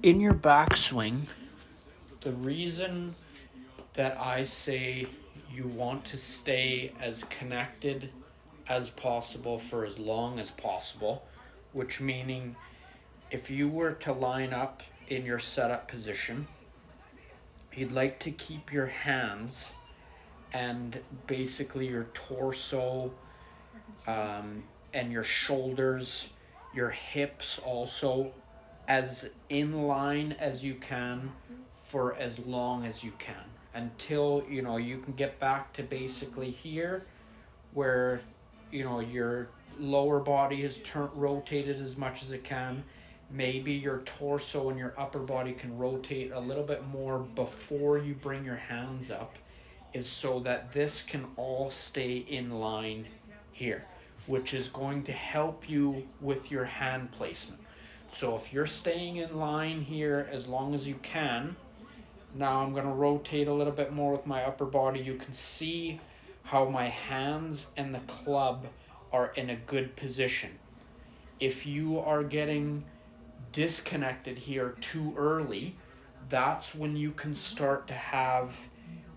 In your backswing, the reason that I say you want to stay as connected as possible for as long as possible, which meaning if you were to line up in your setup position, you'd like to keep your hands and basically your torso, and your shoulders, your hips also, as in line as you can for as long as you can, until you can get back to basically here where your lower body is rotated as much as it can. Maybe your torso and your upper body can rotate a little bit more before you bring your hands up, is so that this can all stay in line here, which is going to help you with your hand placement. So if you're staying in line here as long as you can, now I'm going to rotate a little bit more with my upper body. You can see how my hands and the club are in a good position. If you are getting disconnected here too early, that's when you can start to have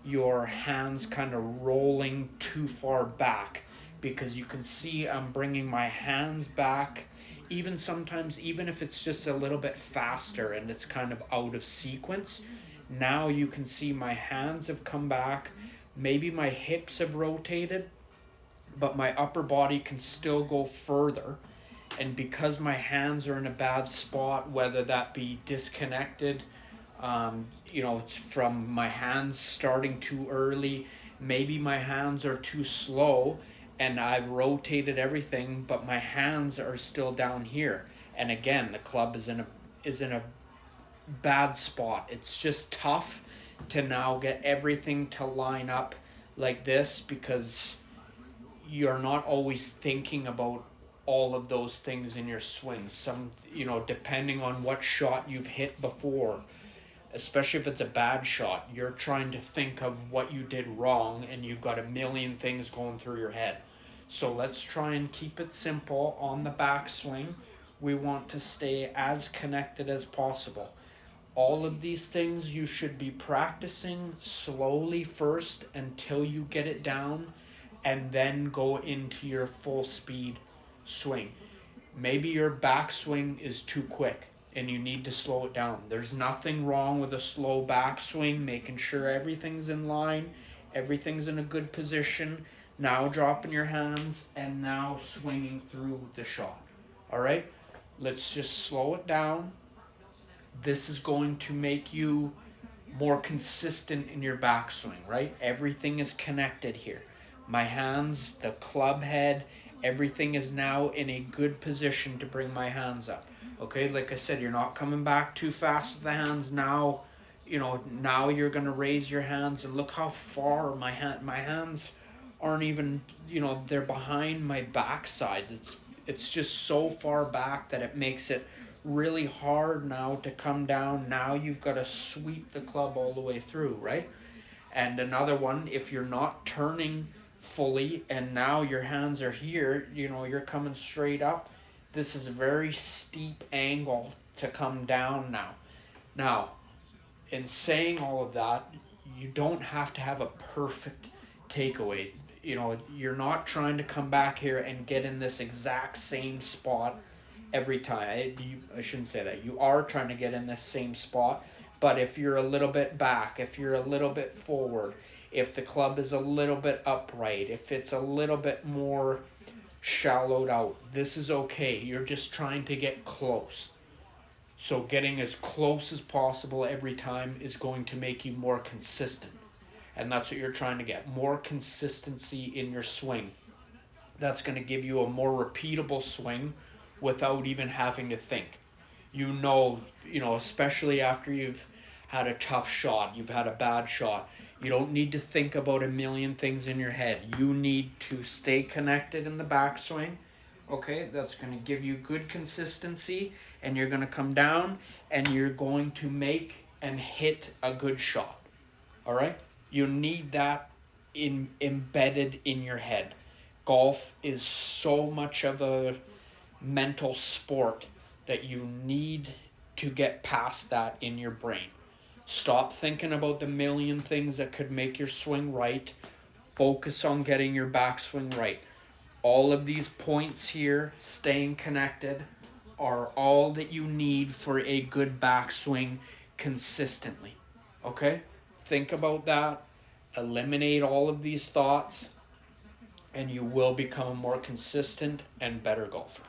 your hands kind of rolling too far back, because you can see I'm bringing my hands back, even sometimes, even if it's just a little bit faster and it's kind of out of sequence. Now you can see my hands have come back, maybe my hips have rotated, but my upper body can still go further. And because my hands are in a bad spot, whether that be disconnected, it's from my hands starting too early, maybe my hands are too slow and I've rotated everything, but my hands are still down here. And again, the club is in a bad spot. It's just tough to now get everything to line up like this, because you're not always thinking about all of those things in your swing. Some, depending on what shot you've hit before, especially if it's a bad shot, you're trying to think of what you did wrong and you've got a million things going through your head. So let's try and keep it simple on the backswing. We want to stay as connected as possible. All of these things you should be practicing slowly first until you get it down, and then go into your full speed swing. Maybe your backswing is too quick and you need to slow it down. There's nothing wrong with a slow backswing, making sure everything's in line, everything's in a good position. Now dropping your hands and now swinging through the shot. All right, let's just slow it down. This is going to make you more consistent in your backswing, right? Everything is connected here. My hands, the club head, everything is now in a good position to bring my hands up. Okay, like I said, you're not coming back too fast with the hands now. Now you're going to raise your hands, and look how far my hands aren't even, they're behind my backside. It's just so far back that it makes it really hard now to come down. Now you've got to sweep the club all the way through, right? And another one, if you're not turning fully and now your hands are here, you're coming straight up, this is a very steep angle to come down now. Now, in saying all of that, you don't have to have a perfect takeaway. You're not trying to come back here and get in this exact same spot every time. I shouldn't say that. You are trying to get in this same spot, but if you're a little bit back, if you're a little bit forward, if the club is a little bit upright, if it's a little bit more shallowed out, this is okay. You're just trying to get close. So getting as close as possible every time is going to make you more consistent. And that's what you're trying to get, more consistency in your swing. That's going to give you a more repeatable swing without even having to think. Especially after you've had a tough shot, you've had a bad shot, you don't need to think about a million things in your head. You need to stay connected in the backswing. Okay, that's going to give you good consistency, and you're going to come down and you're going to make and hit a good shot. All right? You need that embedded in your head. Golf is so much of a mental sport that you need to get past that in your brain. Stop thinking about the million things that could make your swing right. Focus on getting your backswing right. All of these points here, staying connected, are all that you need for a good backswing consistently. Okay? Think about that. Eliminate all of these thoughts, and you will become a more consistent and better golfer.